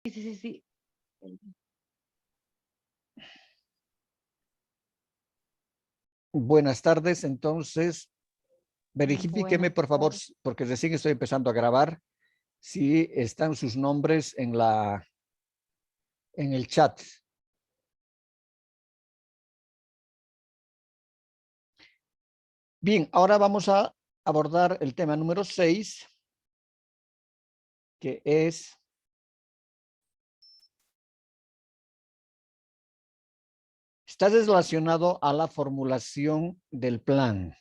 Sí, sí, sí, sí. Buenas tardes, entonces, verifíqueme Buenas por favor, tardes. porque recién estoy empezando a grabar, si están sus nombres en el chat. Bien, ahora vamos a abordar el tema número 6, que está relacionado a la formulación del plan.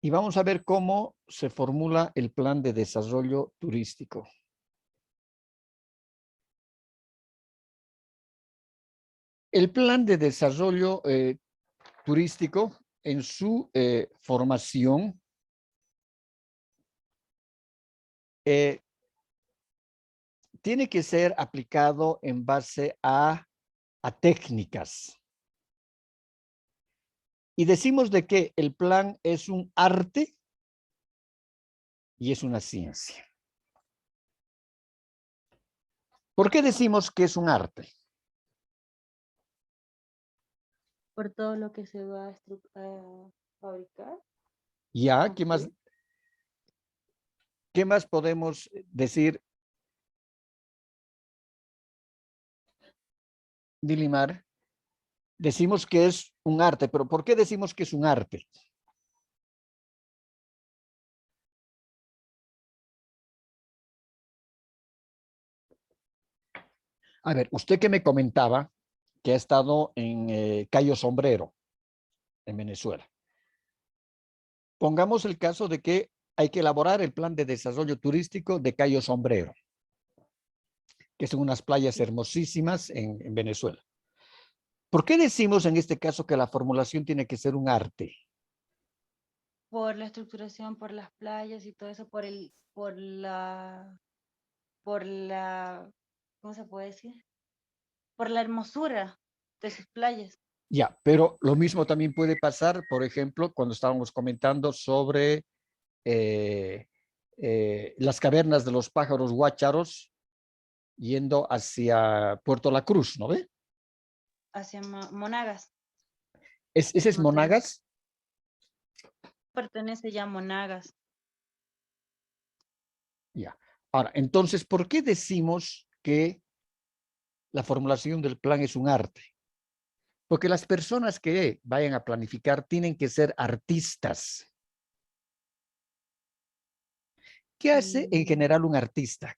Y vamos a ver cómo se formula el plan de desarrollo turístico. El plan de desarrollo turístico en su formación tiene que ser aplicado en base a técnicas. Y decimos de que el plan es un arte y es una ciencia. ¿Por qué decimos que es un arte? Por todo lo que se va a fabricar. Ya, Okay. ¿Qué más podemos decir, Dilimar? Decimos que es un arte, pero ¿por qué decimos que es un arte? A ver, usted que me comentaba que ha estado en Cayo Sombrero, en Venezuela. Pongamos el caso de que hay que elaborar el plan de desarrollo turístico de Cayo Sombrero, que son unas playas hermosísimas en Venezuela. ¿Por qué decimos en este caso que la formulación tiene que ser un arte? Por la estructuración, por las playas y todo eso, por la, ¿cómo se puede decir? Por la hermosura de sus playas. Ya, pero lo mismo también puede pasar, por ejemplo, cuando estábamos comentando sobre las cavernas de los pájaros guácharos yendo hacia Puerto La Cruz, ¿no ve? Hacia Monagas. ¿Ese es No sé, Monagas? pertenece ya a Monagas. Ya. Ahora, entonces, ¿por qué decimos que la formulación del plan es un arte? Porque las personas que vayan a planificar tienen que ser artistas. ¿Qué hace en general un artista?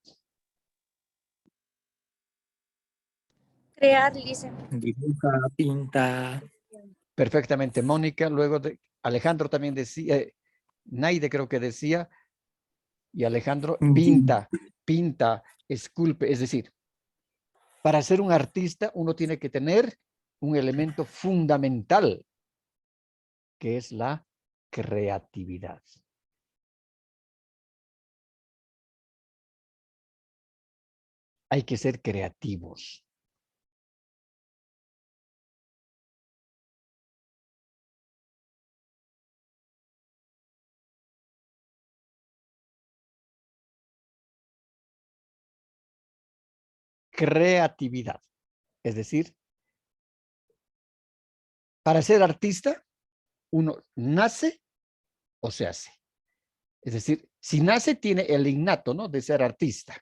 Crear, dice. Dibuja, pinta. Perfectamente, Mónica. Luego de Alejandro también decía, Naide creo que decía, y Alejandro pinta, esculpe. Es decir, para ser un artista uno tiene que tener un elemento fundamental, que es la creatividad. Hay que ser creativos. Creatividad. Es decir, para ser artista, uno nace o se hace. Es decir, si nace, tiene el innato, ¿no?, de ser artista.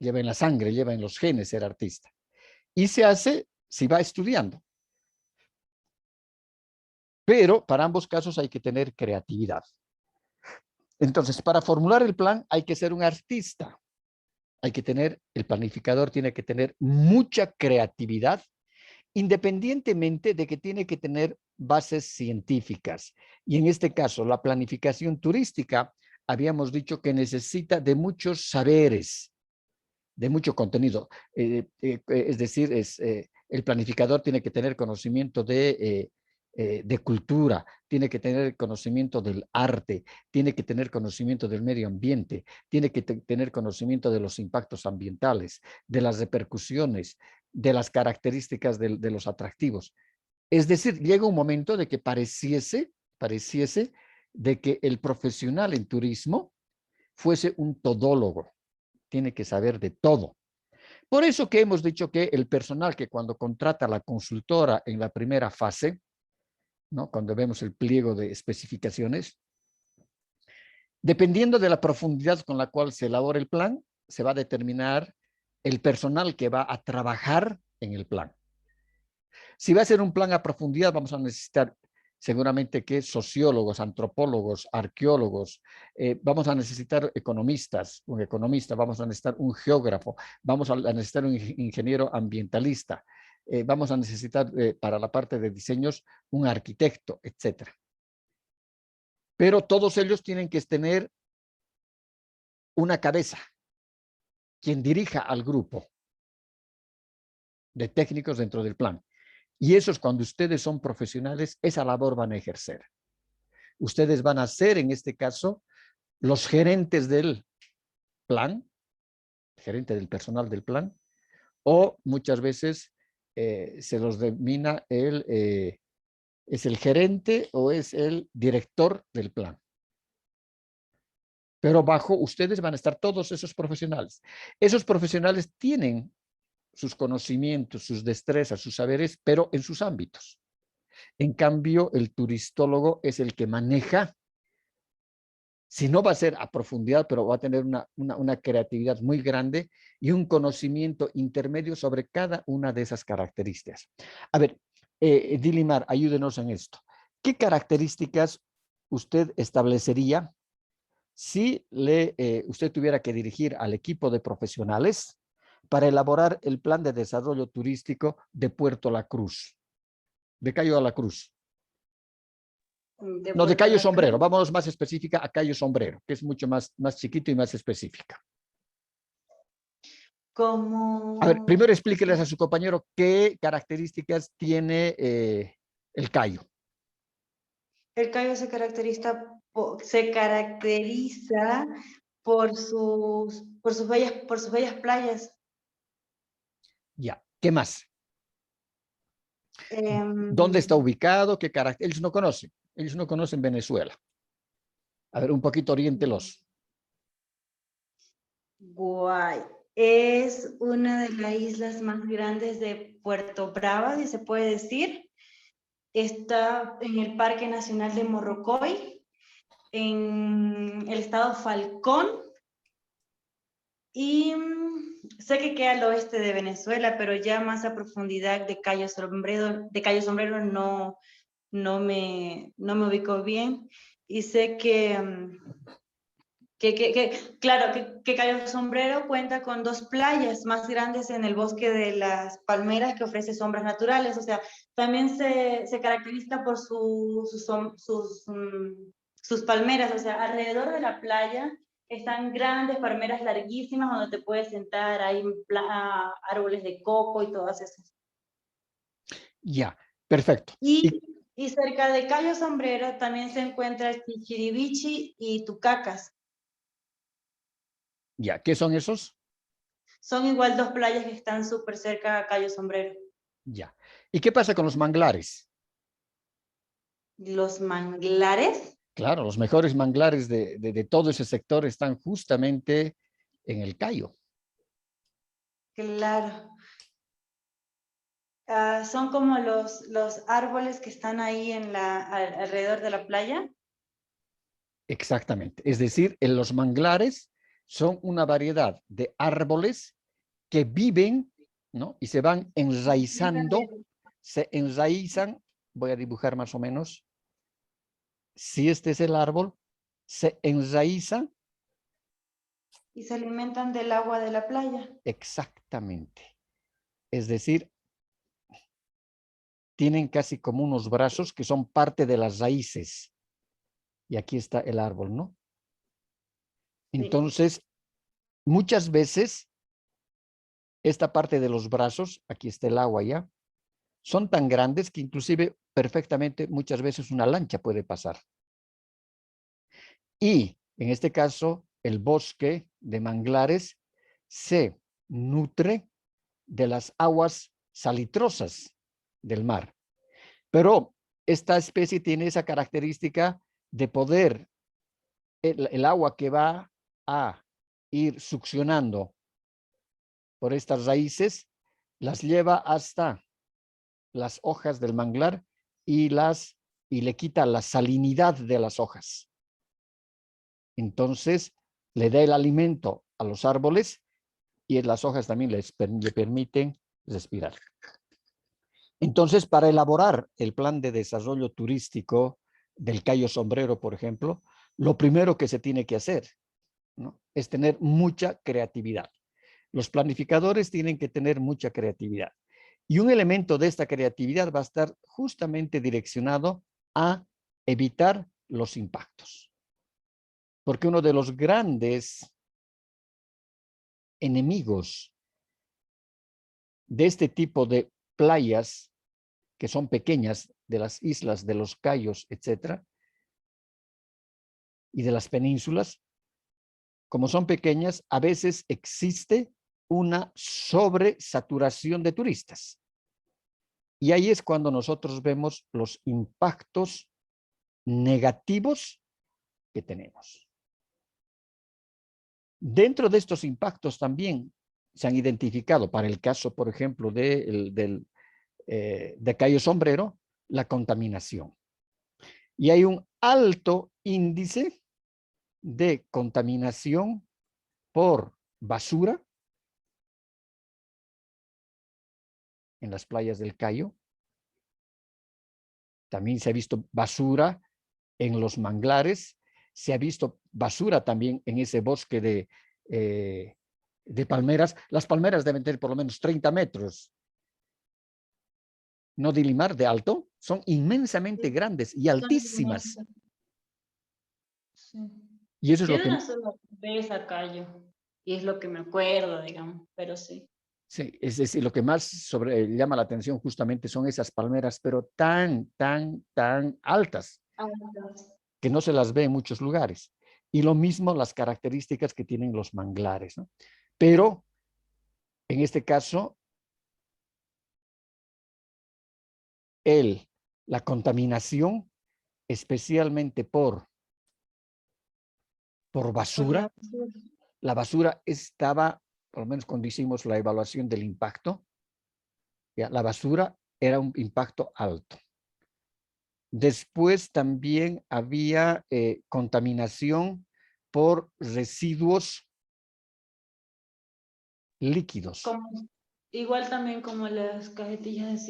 Lleva en la sangre, lleva en los genes ser artista. Y se hace si va estudiando. Pero para ambos casos hay que tener creatividad. Entonces, para formular el plan hay que ser un artista. Hay que tener, el planificador tiene que tener mucha creatividad, independientemente de que tiene que tener bases científicas. Y en este caso, la planificación turística, habíamos dicho que necesita de muchos saberes, de mucho contenido. Es decir, el planificador tiene que tener conocimiento de cultura, tiene que tener conocimiento del arte, tiene que tener conocimiento del medio ambiente, tiene que tener conocimiento de los impactos ambientales, de las repercusiones, de las características de los atractivos. Es decir, llega un momento de que pareciese de que el profesional en turismo fuese un todólogo. Tiene que saber de todo. Por eso que hemos dicho que el personal que cuando contrata a la consultora en la primera fase, ¿no? Cuando vemos el pliego de especificaciones, dependiendo de la profundidad con la cual se elabora el plan, se va a determinar el personal que va a trabajar en el plan. Si va a ser un plan a profundidad, vamos a necesitar seguramente que sociólogos, antropólogos, arqueólogos, vamos a necesitar economistas, un economista, vamos a necesitar un geógrafo, vamos a necesitar un ingeniero ambientalista, vamos a necesitar para la parte de diseños un arquitecto, etc. Pero todos ellos tienen que tener una cabeza, quien dirija al grupo de técnicos dentro del plan. Y eso es cuando ustedes son profesionales, esa labor van a ejercer. Ustedes van a ser, en este caso, los gerentes del plan, gerente del personal del plan, o muchas veces se los denomina es el gerente o es el director del plan. Pero bajo ustedes van a estar todos esos profesionales. Esos profesionales tienen sus conocimientos, sus destrezas, sus saberes, pero en sus ámbitos. En cambio, el turistólogo es el que maneja, si no va a ser a profundidad, pero va a tener una creatividad muy grande y un conocimiento intermedio sobre cada una de esas características. A ver, Dilimar, ayúdenos en esto. ¿Qué características usted establecería si usted tuviera que dirigir al equipo de profesionales para elaborar el plan de desarrollo turístico de Puerto La Cruz, de Cayo La Cruz? No, de Cayo Sombrero. Vámonos más específica a Cayo Sombrero, que es mucho más chiquito y más específica. Como... A ver, primero explíqueles a su compañero qué características tiene el Cayo. El Cayo se caracteriza por sus bellas playas. Ya, ¿qué más? ¿Dónde está ubicado? ¿Qué carácter? Ellos no conocen Venezuela. A ver, un poquito oriéntelos. Guay. Es una de las islas más grandes de Puerto Brava, si se puede decir. Está en el Parque Nacional de Morrocoy, en el estado Falcón. Y sé que queda al oeste de Venezuela, pero ya más a profundidad de Cayo Sombrero no me ubico bien. Y sé claro, que Cayo Sombrero cuenta con 2 playas más grandes en el bosque de las palmeras que ofrece sombras naturales. O sea, también se caracteriza por sus palmeras. O sea, alrededor de la playa están grandes palmeras larguísimas donde te puedes sentar, hay árboles de coco y todas esas. Ya, perfecto. Y cerca de Cayo Sombrero también se encuentra Chichirivichi y Tucacas. Ya, ¿qué son esos? Son igual 2 playas que están súper cerca a Cayo Sombrero. Ya. ¿Y qué pasa con los manglares? ¿Los manglares? Claro, los mejores manglares de todo ese sector están justamente en el Cayo. Claro. Son como los árboles que están ahí alrededor de la playa. Exactamente. Es decir, en los manglares son una variedad de árboles que viven, ¿no? Y se van enraizando, se enraizan, voy a dibujar más o menos. Si este es el árbol, se enraiza. Y se alimentan del agua de la playa. Exactamente. Es decir, tienen casi como unos brazos que son parte de las raíces. Y aquí está el árbol, ¿no? Entonces, muchas veces, esta parte de los brazos, aquí está el agua ya, son tan grandes que inclusive perfectamente muchas veces una lancha puede pasar. Y en este caso, el bosque de manglares se nutre de las aguas salitrosas del mar. Pero esta especie tiene esa característica de poder, el agua que va a ir succionando por estas raíces, las lleva hasta las hojas del manglar y le quita la salinidad de las hojas. Entonces le da el alimento a los árboles y las hojas también le permiten respirar. Entonces, para elaborar el plan de desarrollo turístico del Cayo Sombrero, por ejemplo, lo primero que se tiene que hacer, ¿no?, es tener mucha creatividad. Los planificadores tienen que tener mucha creatividad. Y un elemento de esta creatividad va a estar justamente direccionado a evitar los impactos. Porque uno de los grandes enemigos de este tipo de playas, que son pequeñas, de las islas, de los cayos, etcétera, y de las penínsulas, como son pequeñas, a veces existe una sobresaturación de turistas. Y ahí es cuando nosotros vemos los impactos negativos que tenemos. Dentro de estos impactos también se han identificado, para el caso, por ejemplo, de Cayo Sombrero, la contaminación. Y hay un alto índice de contaminación por basura en las playas del Cayo. También se ha visto basura en los manglares. Se ha visto basura también en ese bosque de palmeras. Las palmeras deben tener por lo menos 30 metros. No de limar, de alto. Son inmensamente grandes y altísimas. Sí. Y eso es Yo lo de que... una sola vez a Cayo, y es lo que me acuerdo, digamos, pero sí. Sí, es decir, lo que más llama la atención justamente son esas palmeras, pero tan altas, que no se las ve en muchos lugares. Y lo mismo las características que tienen los manglares, ¿no? Pero, en este caso, la contaminación, especialmente por basura, la basura estaba, por lo menos cuando hicimos la evaluación del impacto, ¿ya?, la basura era un impacto alto. Después también había contaminación por residuos líquidos. Igual también como las cajetillas,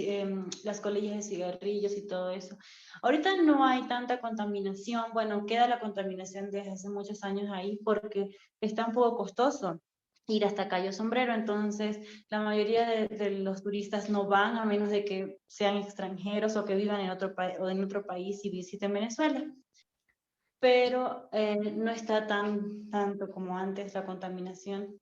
las colillas de cigarrillos y todo eso. Ahorita no hay tanta contaminación, bueno, queda la contaminación desde hace muchos años ahí porque está un poco costoso ir hasta Cayo Sombrero, entonces la mayoría de los turistas no van a menos de que sean extranjeros o que vivan en otro país y visiten Venezuela. Pero no está tanto como antes la contaminación.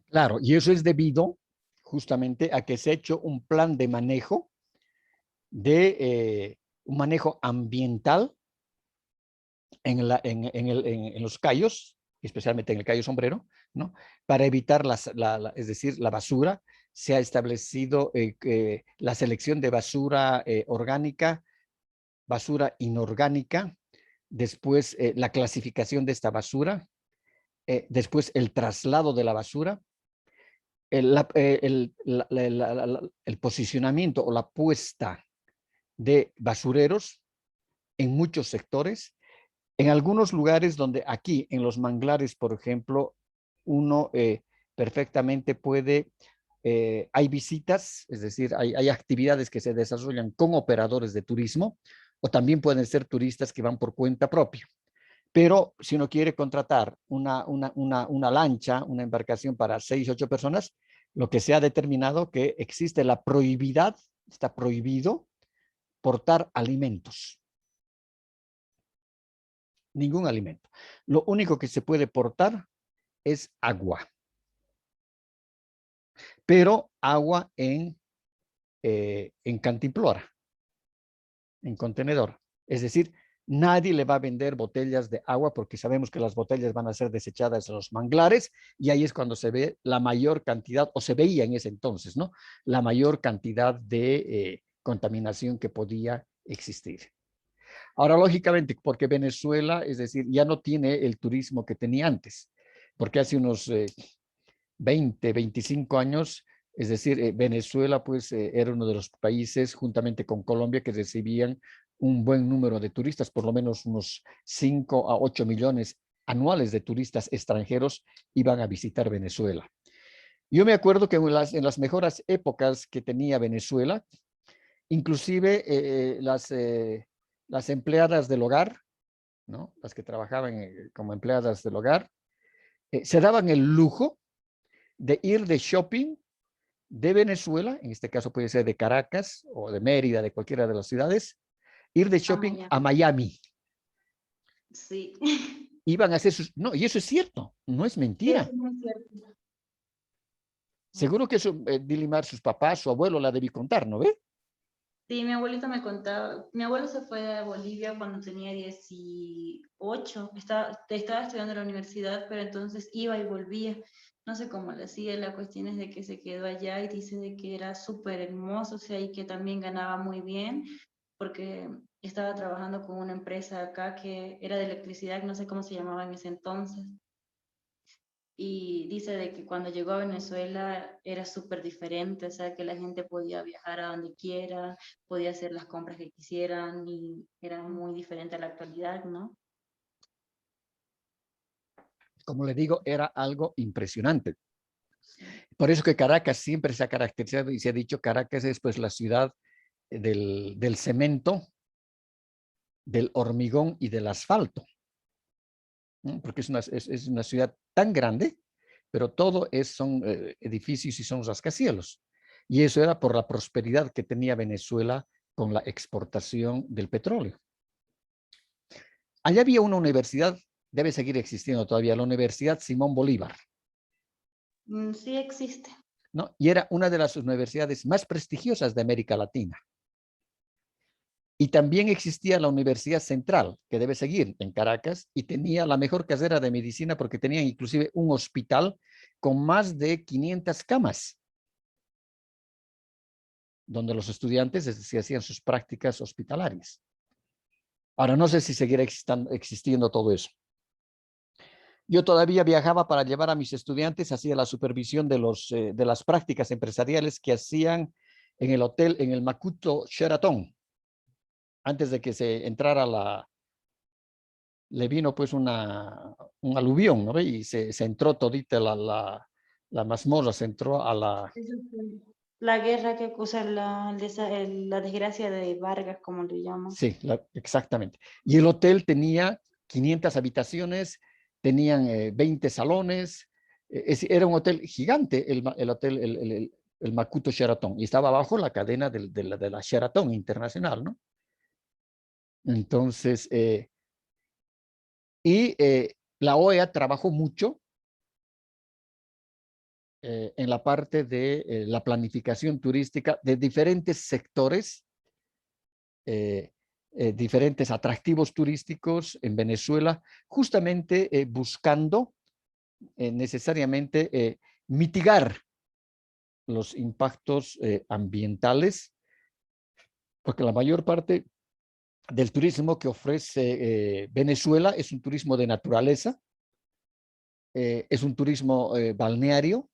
Claro, y eso es debido justamente a que se ha hecho un plan de manejo, un manejo ambiental en los cayos, especialmente en el Cayo Sombrero, ¿no?, para evitar es decir, la basura. Se ha establecido la selección de basura orgánica, basura inorgánica, después la clasificación de esta basura, después el traslado de la basura, el posicionamiento o la puesta de basureros en muchos sectores. En algunos lugares donde aquí, en los manglares, por ejemplo, uno perfectamente puede, hay visitas, es decir, hay actividades que se desarrollan con operadores de turismo, o también pueden ser turistas que van por cuenta propia. Pero si uno quiere contratar una lancha, una embarcación para 6, 8 personas, lo que se ha determinado que existe la prohibidad, está prohibido portar alimentos. Ningún alimento. Lo único que se puede portar es agua. Pero agua en cantimplora, en contenedor. Es decir, nadie le va a vender botellas de agua porque sabemos que las botellas van a ser desechadas en los manglares y ahí es cuando se ve la mayor cantidad, o se veía en ese entonces, ¿no?, la mayor cantidad de contaminación que podía existir. Ahora, lógicamente, porque Venezuela, es decir, ya no tiene el turismo que tenía antes, porque hace unos 20, 25 años, es decir, Venezuela pues era uno de los países, juntamente con Colombia, que recibían un buen número de turistas, por lo menos unos 5 a 8 millones anuales de turistas extranjeros iban a visitar Venezuela. Yo me acuerdo que en las mejores épocas que tenía Venezuela, inclusive las empleadas del hogar, ¿no? Las que trabajaban como empleadas del hogar, se daban el lujo de ir de shopping de Venezuela, en este caso puede ser de Caracas o de Mérida, de cualquiera de las ciudades, ir de shopping a Miami. Sí. Iban a hacer sus... No, y eso es cierto, no es mentira. Es muy cierto. Seguro que eso, Dilimar, sus papás, su abuelo la debí contar, ¿no ve? Sí, mi abuelito me contaba, mi abuelo se fue a Bolivia cuando tenía 18, estaba estudiando en la universidad, pero entonces iba y volvía. No sé cómo le hacía, la cuestión es de que se quedó allá y dice de que era súper hermoso, o sea, y que también ganaba muy bien, porque estaba trabajando con una empresa acá que era de electricidad, no sé cómo se llamaba en ese entonces. Y dice de que cuando llegó a Venezuela era súper diferente, o sea, que la gente podía viajar a donde quiera, podía hacer las compras que quisieran y era muy diferente a la actualidad, ¿no? Como le digo, era algo impresionante. Por eso que Caracas siempre se ha caracterizado y se ha dicho Caracas es pues la ciudad del cemento, del hormigón y del asfalto, ¿no? Porque es una ciudad tan grande, pero todo son edificios y son rascacielos. Y eso era por la prosperidad que tenía Venezuela con la exportación del petróleo. Allá había una universidad, debe seguir existiendo todavía, la Universidad Simón Bolívar, Sí existe. ¿no? Y era una de las universidades más prestigiosas de América Latina. Y también existía la Universidad Central, que debe seguir en Caracas, y tenía la mejor carrera de medicina porque tenía inclusive un hospital con más de 500 camas, donde los estudiantes se hacían sus prácticas hospitalarias. Ahora, no sé si seguirá existiendo todo eso. Yo todavía viajaba para llevar a mis estudiantes, hacía la supervisión de las prácticas empresariales que hacían en el hotel, en el Macuto Sheraton, antes de que se entrara le vino pues un aluvión, ¿no? Y se entró todita la mazmorra, se entró a la... La guerra que causa la desgracia de Vargas, como le llaman. Sí, exactamente. Y el hotel tenía 500 habitaciones, tenían 20 salones, era un hotel gigante, el hotel, el Macuto Sheraton, y estaba bajo la cadena de la Sheraton Internacional, ¿no? Entonces, la OEA trabajó mucho en la parte de la planificación turística de diferentes sectores, diferentes atractivos turísticos en Venezuela, justamente buscando necesariamente mitigar los impactos ambientales, porque la mayor parte del turismo que ofrece Venezuela es un turismo de naturaleza, es un turismo balneario,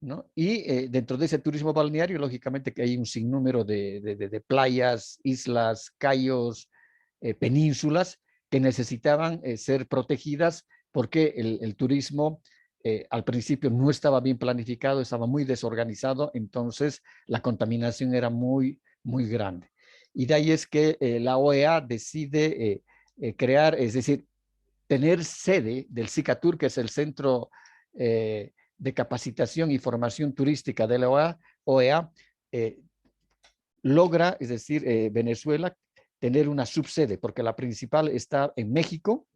¿no? Y dentro de ese turismo balneario, lógicamente que hay un sinnúmero de playas, islas, cayos, penínsulas que necesitaban ser protegidas porque el turismo al principio no estaba bien planificado, estaba muy desorganizado, entonces la contaminación era muy, muy grande. Y de ahí es que la OEA decide crear, es decir, tener sede del SICATUR, que es el Centro de Capacitación y Formación Turística de la OEA, logra, es decir, Venezuela, tener una subsede, porque la principal estaba en México,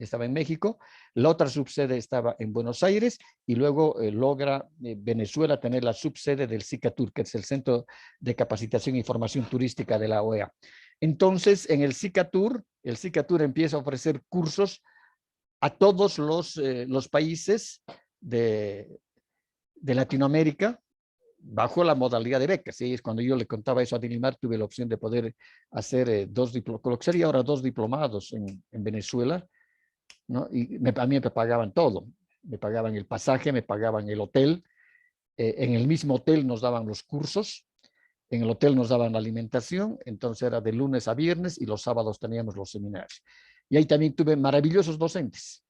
la otra subsede estaba en Buenos Aires, y luego logra Venezuela tener la subsede del SICATUR, que es el Centro de Capacitación y Formación Turística de la OEA. Entonces, en el SICATUR empieza a ofrecer cursos a todos los países de Latinoamérica, bajo la modalidad de becas. ¿Sí? Es cuando yo le contaba eso a Dilimar, tuve la opción de poder hacer lo que sería ahora 2 diplomados en Venezuela, ¿no? Y a mí me pagaban todo. Me pagaban el pasaje, me pagaban el hotel. En el mismo hotel nos daban los cursos. En el hotel nos daban la alimentación, entonces era de lunes a viernes y los sábados teníamos los seminarios. Y ahí también tuve maravillosos docentes.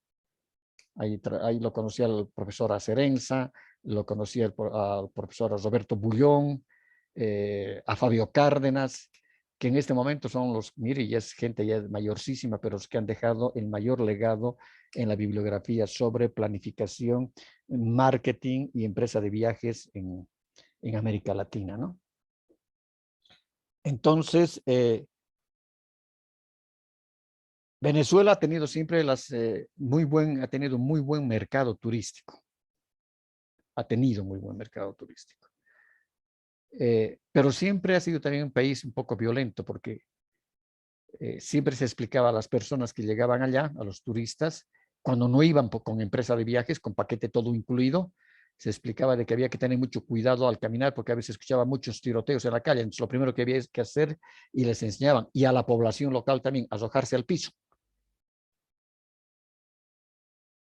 Ahí lo conocí al profesor Acerenza, lo conocí al profesor Roberto Bullón, a Fabio Cárdenas, que en este momento son mire, ya es gente ya mayorcísima, pero los que han dejado el mayor legado en la bibliografía sobre planificación, marketing y empresa de viajes en América Latina, ¿no? Entonces, Venezuela ha tenido siempre ha tenido muy buen mercado turístico. Ha tenido muy buen mercado turístico. Pero siempre ha sido también un país un poco violento porque siempre se explicaba a las personas que llegaban allá, a los turistas, cuando no iban con empresa de viajes, con paquete todo incluido, se explicaba de que había que tener mucho cuidado al caminar porque a veces escuchaba muchos tiroteos en la calle. Entonces, lo primero que había que hacer, y les enseñaban, y a la población local también, arrojarse al piso,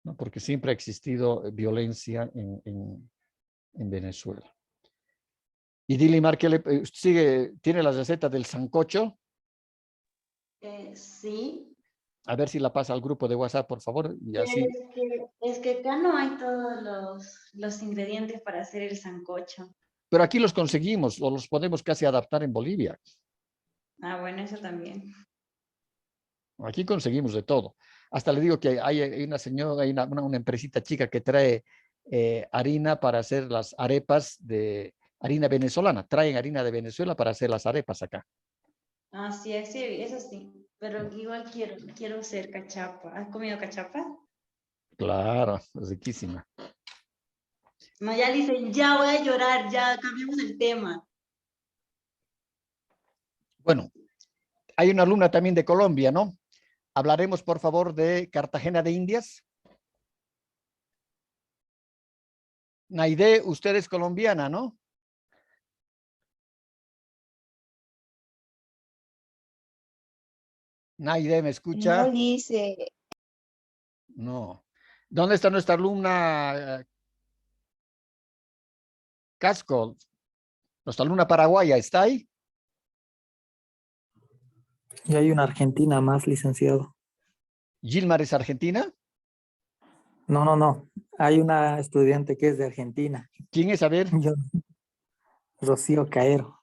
¿no? Porque siempre ha existido violencia en Venezuela. Y Dilimar, ¿tiene la receta del sancocho? Sí. A ver si la pasa al grupo de WhatsApp, por favor, y así. Es que acá no hay todos los ingredientes para hacer el sancocho. Pero aquí los conseguimos, o los podemos casi adaptar en Bolivia. Ah, bueno, eso también. Aquí conseguimos de todo. Hasta le digo que hay una señora, hay una empresita chica que trae harina para hacer las arepas de harina venezolana. Traen harina de Venezuela para hacer las arepas acá. Ah, sí, eso sí. Pero igual quiero hacer cachapa. ¿Has comido cachapa? Claro, riquísima. No, ya dicen, ya voy a llorar, ya cambiamos el tema. Bueno, hay una alumna también de Colombia, ¿no? Hablaremos, por favor, de Cartagena de Indias. Naide, usted es colombiana, ¿no? Naide, ¿me escucha? No, Lice, No. ¿Dónde está nuestra alumna Casco? Nuestra alumna paraguaya, ¿está ahí? Y hay una argentina más, licenciado. ¿Gilmar es argentina? No, no, no. Hay una estudiante que es de Argentina. ¿Quién es? A ver, Yo, Rocío Caero.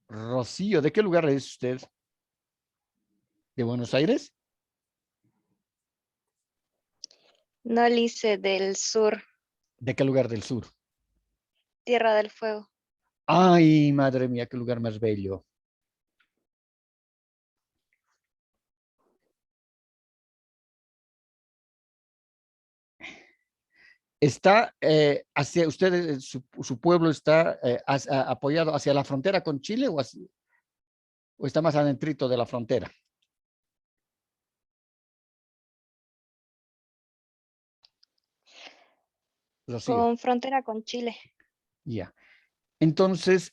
Rocío, ¿de qué lugar es usted? ¿De Buenos Aires? no, Lice, del sur, ¿De qué lugar del sur? Tierra del Fuego. Ay, madre mía, qué lugar más bello. Está hacia ustedes, su pueblo está apoyado hacia la frontera con Chile o está más adentrito de la frontera. Rocío, Con frontera con Chile. ya. Entonces,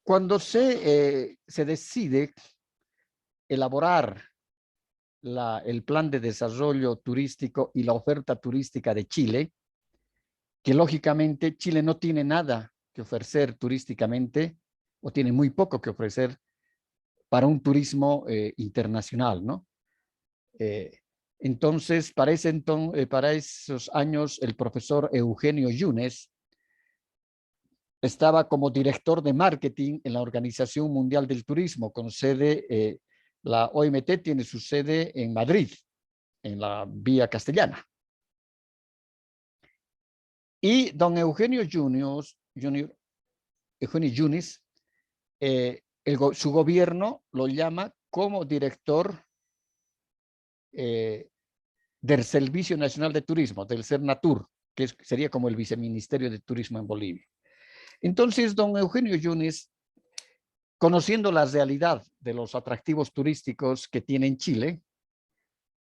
cuando se decide elaborar el plan de desarrollo turístico y la oferta turística de Chile, que lógicamente Chile no tiene nada que ofrecer turísticamente o tiene muy poco que ofrecer para un turismo internacional, ¿no? Entonces, para esos años, el profesor Eugenio Yunes estaba como director de marketing en la Organización Mundial del Turismo, con sede, la OMT tiene su sede en Madrid, en la Vía Castellana. Y don Eugenio Eugenio Yunes, su gobierno lo llama como director del Servicio Nacional de Turismo, del Sernatur, que sería como el viceministerio de Turismo en Bolivia. Entonces, don Eugenio Yunes, conociendo la realidad de los atractivos turísticos que tiene en Chile,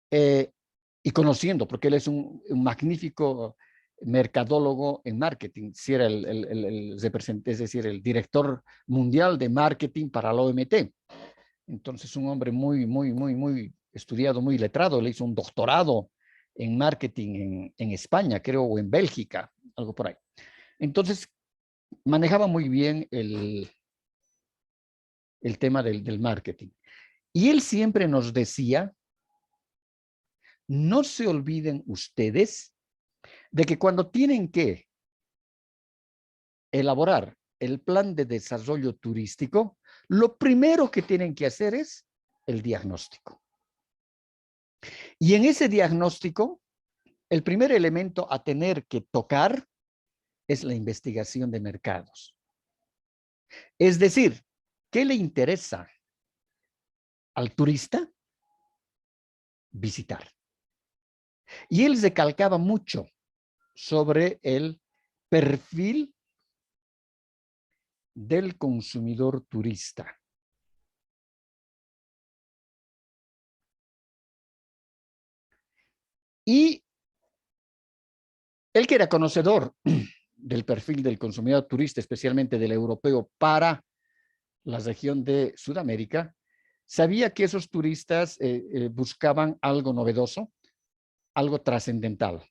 y conociendo, porque él es un magnífico mercadólogo en marketing, si era es decir, el director mundial de marketing para la OMT. Entonces, un hombre muy estudiado, muy letrado, le hizo un doctorado en marketing en España, creo, o en Bélgica, algo por ahí. Entonces, manejaba muy bien el tema del marketing. Y él siempre nos decía, no se olviden ustedes de que cuando tienen que elaborar el plan de desarrollo turístico, lo primero que tienen que hacer es el diagnóstico. Y en ese diagnóstico, el primer elemento a tener que tocar es la investigación de mercados. Es decir, ¿qué le interesa al turista? Visitar. Y él se calcaba mucho sobre el perfil del consumidor turista. Y él, que era conocedor del perfil del consumidor turista, especialmente del europeo para la región de Sudamérica, sabía que esos turistas buscaban algo novedoso, algo trascendental.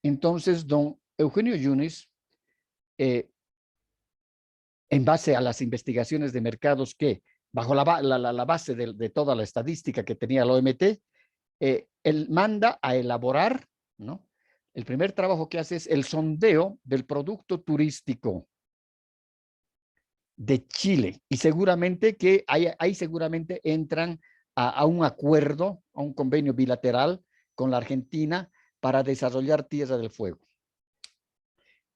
Entonces, don Eugenio Yunes, en base a las investigaciones de mercados que, bajo la base de toda la estadística que tenía la OMT, él manda a elaborar, ¿no? El primer trabajo que hace es el sondeo del producto turístico de Chile, y seguramente que ahí seguramente entran a un acuerdo, a un convenio bilateral con la Argentina para desarrollar Tierra del Fuego.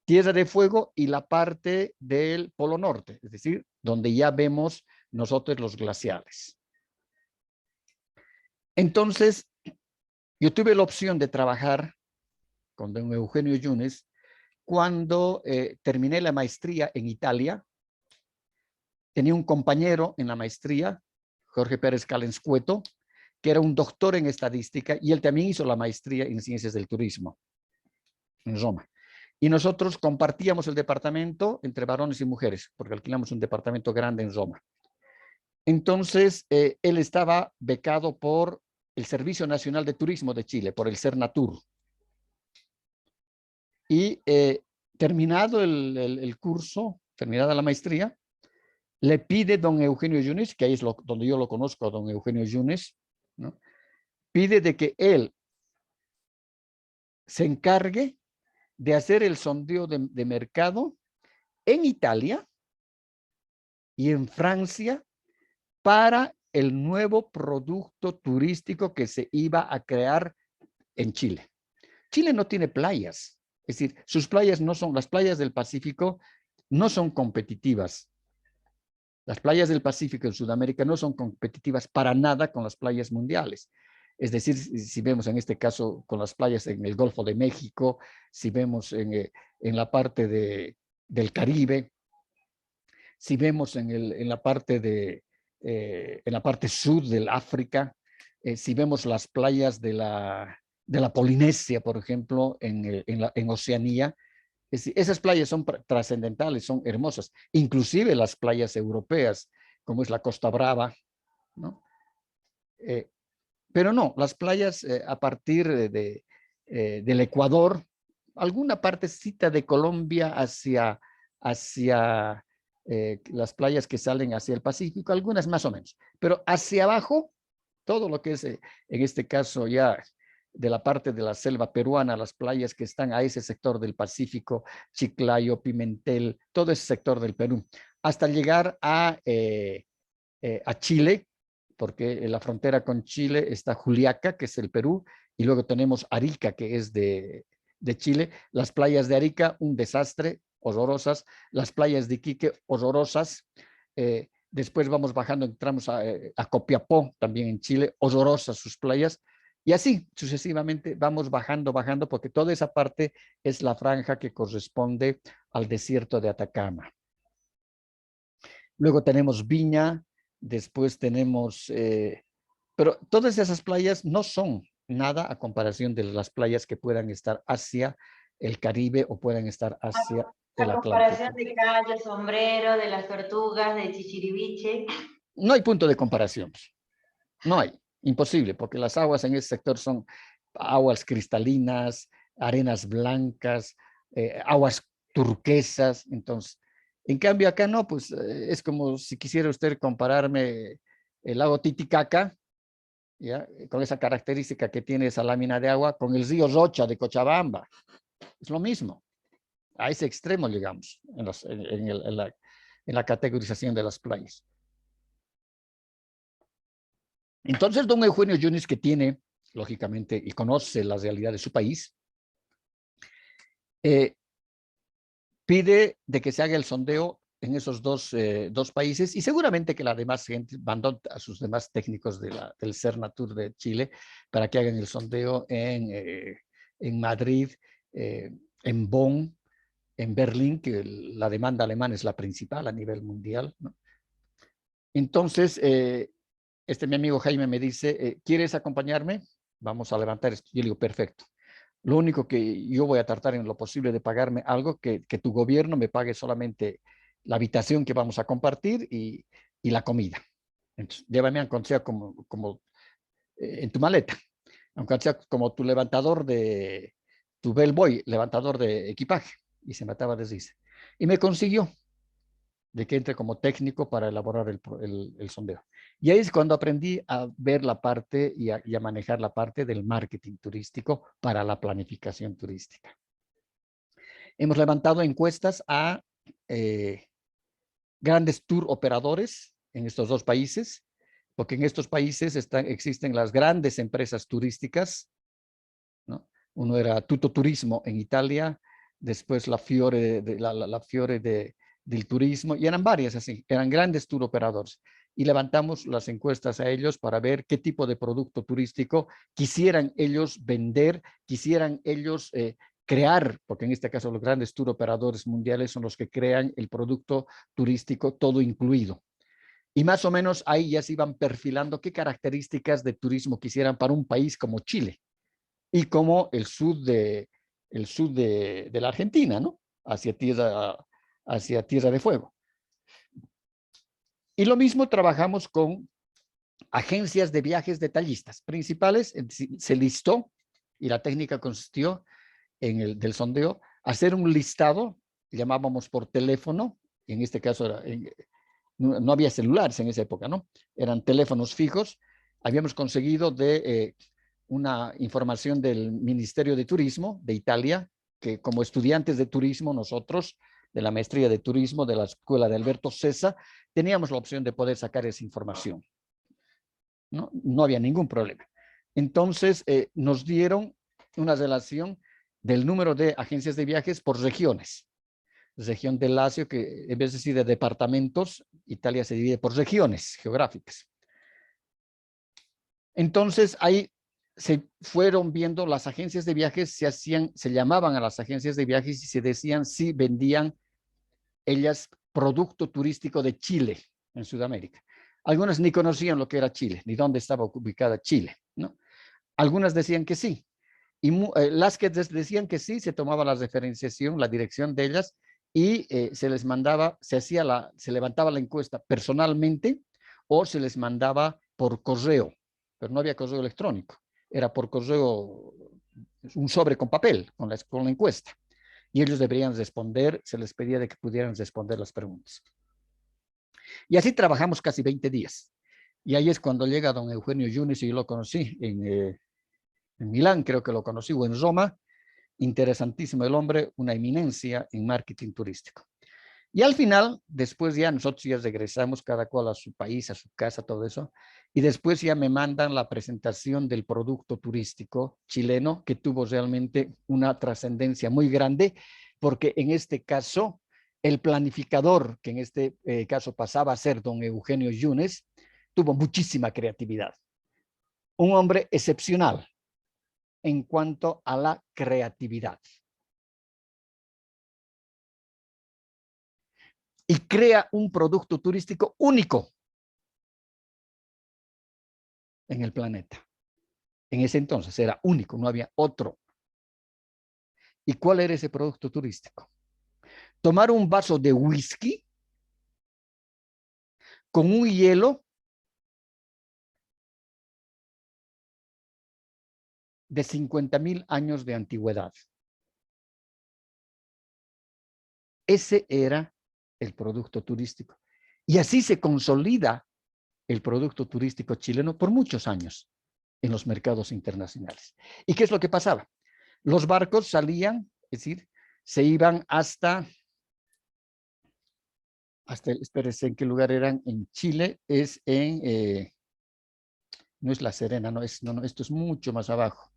Tierra del Fuego y la parte del Polo Norte, es decir, donde ya vemos nosotros los glaciares. Entonces, yo tuve la opción de trabajar con don Eugenio Yunes cuando terminé la maestría en Italia. Tenía un compañero en la maestría, Jorge Pérez Calenscueto, que era un doctor en estadística, y él también hizo la maestría en ciencias del turismo en Roma. Y nosotros compartíamos el departamento entre varones y mujeres, porque alquilamos un departamento grande en Roma. Entonces, él estaba becado por el Servicio Nacional de Turismo de Chile, por el Cernatur. Y terminado el curso, terminada la maestría, le pide don Eugenio Yunes, que ahí es donde yo lo conozco, don Eugenio Yunes, ¿no? Pide de que él se encargue de hacer el sondeo de mercado en Italia y en Francia para el nuevo producto turístico que se iba a crear en Chile. Chile no tiene playas, es decir, sus playas no son, las playas del Pacífico no son competitivas. Las playas del Pacífico en Sudamérica no son competitivas para nada con las playas mundiales. Es decir, si vemos en este caso con las playas en el Golfo de México, si vemos en la parte del Caribe, si vemos en la parte sur del África, si vemos las playas de la Polinesia, por ejemplo, en Oceanía, esas playas son trascendentales, son hermosas, inclusive las playas europeas, como es la Costa Brava, ¿no? Pero no, las playas a partir del Ecuador, alguna partecita de Colombia hacia las playas que salen hacia el Pacífico, algunas más o menos, pero hacia abajo, todo lo que es, en este caso ya de la parte de la selva peruana, las playas que están a ese sector del Pacífico, Chiclayo, Pimentel, todo ese sector del Perú, hasta llegar a Chile, porque en la frontera con Chile está Juliaca, que es el Perú, y luego tenemos Arica, que es de Chile. Las playas de Arica, un desastre, horrorosas. Las playas de Iquique, horrorosas. Después vamos bajando, entramos a Copiapó, también en Chile, horrorosas sus playas. Y así, sucesivamente, vamos bajando, porque toda esa parte es la franja que corresponde al desierto de Atacama. Luego tenemos Viña, después tenemos, pero todas esas playas no son nada a comparación de las playas que puedan estar hacia el Caribe o pueden estar hacia el La Atlántico. comparación de Cayo, Sombrero, de las tortugas, de Chichiriviche. No hay punto de comparación. No hay. Imposible, porque las aguas en ese sector son aguas cristalinas, arenas blancas, aguas turquesas. Entonces, en cambio acá no, pues es como si quisiera usted compararme el lago Titicaca, ¿ya? Con esa característica que tiene esa lámina de agua, con el río Rocha de Cochabamba. Es lo mismo. A ese extremo llegamos en la categorización de las playas. Entonces, don Eugenio Yunes, que tiene, lógicamente, y conoce la realidad de su país, pide de que se haga el sondeo en esos dos países y seguramente que la demás gente mandó a sus demás técnicos del Cernatur de Chile para que hagan el sondeo en Madrid, en Bonn, en Berlín, que la demanda alemana es la principal a nivel mundial, ¿no? Entonces, mi amigo Jaime me dice, ¿quieres acompañarme? Vamos a levantar esto. Yo le digo, perfecto. Lo único que yo voy a tratar en lo posible de pagarme algo que tu gobierno me pague solamente la habitación que vamos a compartir y la comida. Entonces, llévame aunque sea como en tu maleta, aunque sea como tu levantador tu bellboy, levantador de equipaje. Y se mataba de risa. Y me consiguió de que entre como técnico para elaborar el sondeo. Y ahí es cuando aprendí a ver la parte y a manejar la parte del marketing turístico para la planificación turística. Hemos levantado encuestas a grandes tour operadores en estos dos países, porque en estos países existen las grandes empresas turísticas, ¿no? Uno era Tutto Turismo en Italia, después la Fiore, la Fiore del turismo, y eran varias así, eran grandes tour operadores. Y levantamos las encuestas a ellos para ver qué tipo de producto turístico quisieran ellos vender, quisieran ellos crear, porque en este caso los grandes tour operadores mundiales son los que crean el producto turístico todo incluido. Y más o menos ahí ya se iban perfilando qué características de turismo quisieran para un país como Chile y como el sur de la Argentina, ¿no? Hacia Tierra de Fuego. Y lo mismo trabajamos con agencias de viajes detallistas principales. Se listó y la técnica consistió del sondeo, hacer un listado, llamábamos por teléfono, en este caso no había celulares en esa época, ¿no? Eran teléfonos fijos. Habíamos conseguido una información del Ministerio de Turismo de Italia, que como estudiantes de turismo nosotros, de la maestría de turismo de la escuela de Alberto Cesa, teníamos la opción de poder sacar esa información. No había ningún problema. Entonces, nos dieron una relación del número de agencias de viajes por regiones. Región del Lacio, que en vez de decir de departamentos, Italia se divide por regiones geográficas. Entonces, ahí se fueron viendo las agencias de viajes, se llamaban a las agencias de viajes y se decían si vendían ellas producto turístico de Chile en Sudamérica. Algunas ni conocían lo que era Chile, ni dónde estaba ubicada Chile, ¿no? Algunas decían que sí. Y las que decían que sí, se tomaba la referenciación, la dirección de ellas, y se les mandaba, se levantaba la encuesta personalmente o se les mandaba por correo, pero no había correo electrónico, era por correo, un sobre con papel, con la encuesta. Y ellos deberían responder, se les pedía de que pudieran responder las preguntas. Y así trabajamos casi 20 días. Y ahí es cuando llega don Eugenio Yunes, y yo lo conocí en Milán, creo que lo conocí, o en Roma. Interesantísimo el hombre, una eminencia en marketing turístico. Y al final, después ya nosotros ya regresamos cada cual a su país, a su casa, todo eso, y después ya me mandan la presentación del producto turístico chileno, que tuvo realmente una trascendencia muy grande, porque en este caso, el planificador, que en este caso pasaba a ser don Eugenio Yunes, tuvo muchísima creatividad. Un hombre excepcional en cuanto a la creatividad. Y crea un producto turístico único en el planeta. En ese entonces era único, no había otro. ¿Y cuál era ese producto turístico? Tomar un vaso de whisky con un hielo de 50.000 años de antigüedad. Ese era el producto turístico. Y así se consolida el producto turístico chileno por muchos años en los mercados internacionales. ¿Y qué es lo que pasaba? Los barcos salían, es decir, se iban hasta espérense, ¿en qué lugar eran? En Chile, es en, no es La Serena, no, esto es mucho más abajo.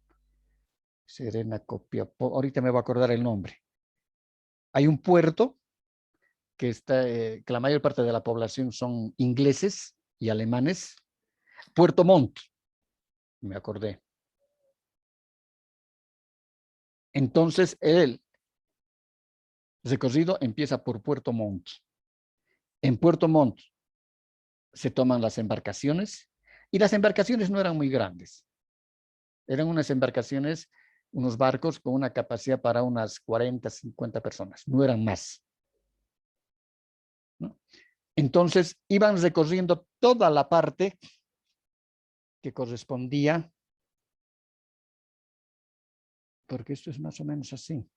Serena, Copiapó, ahorita me voy a acordar el nombre. Hay un puerto que está, que la mayor parte de la población son ingleses y alemanes. Puerto Montt, me acordé. Entonces, el recorrido empieza por Puerto Montt. En Puerto Montt se toman las embarcaciones y las embarcaciones no eran muy grandes. Eran unas embarcaciones, unos barcos con una capacidad para unas 40, 50 personas, no eran más, ¿no? Entonces, iban recorriendo toda la parte que correspondía, porque esto es más o menos así.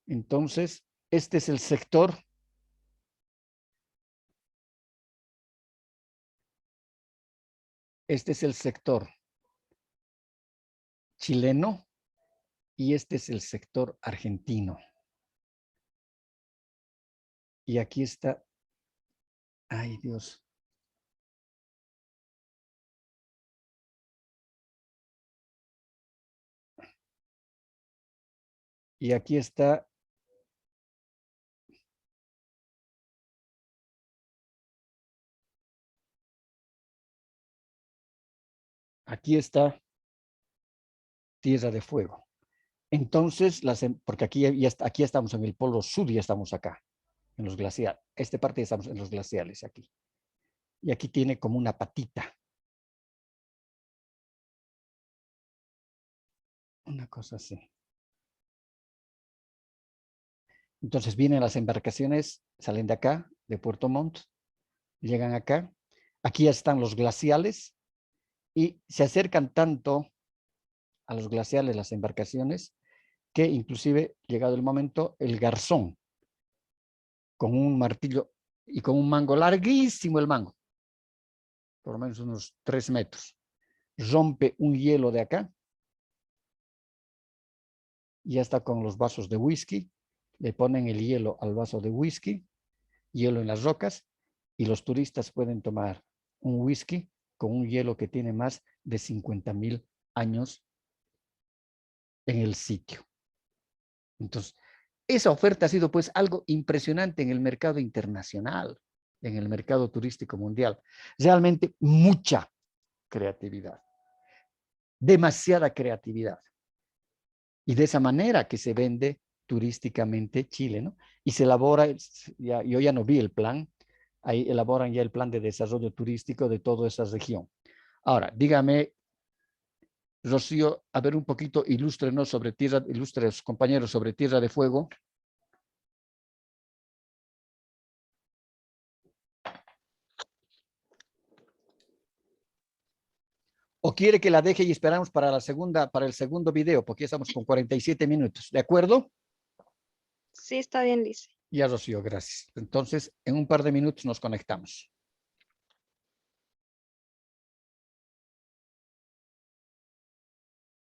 Entonces, este es el sector chileno y este es el sector argentino. Y aquí está, ay Dios. Y aquí está Tierra de Fuego. Entonces, porque aquí estamos en el polo sur, ya estamos acá, en los glaciares. Esta parte estamos en los glaciales aquí. Y aquí tiene como una patita. Una cosa así. Entonces vienen las embarcaciones, salen de acá, de Puerto Montt, llegan acá. Aquí están los glaciales y se acercan tanto a los glaciales las embarcaciones que inclusive, llegado el momento, el garzón, con un martillo y con un mango larguísimo el mango, por lo menos unos 3 metros, rompe un hielo de acá, y ya está con los vasos de whisky, le ponen el hielo al vaso de whisky, hielo en las rocas, y los turistas pueden tomar un whisky con un hielo que tiene más de 50.000 años en el sitio. Entonces, esa oferta ha sido pues algo impresionante en el mercado internacional, en el mercado turístico mundial. Realmente mucha creatividad, demasiada creatividad. Y de esa manera que se vende turísticamente Chile, ¿no? Y se elabora, yo ya no vi el plan, ahí elaboran ya el plan de desarrollo turístico de toda esa región. Ahora, dígame, Rocío, a ver un poquito, ilústrenos sobre ilustres compañeros sobre Tierra de Fuego. ¿O quiere que la deje y esperamos para el segundo video? Porque ya estamos con 47 minutos. ¿De acuerdo? Sí, está bien, Lice. Ya, Rocío, gracias. Entonces, en un par de minutos nos conectamos.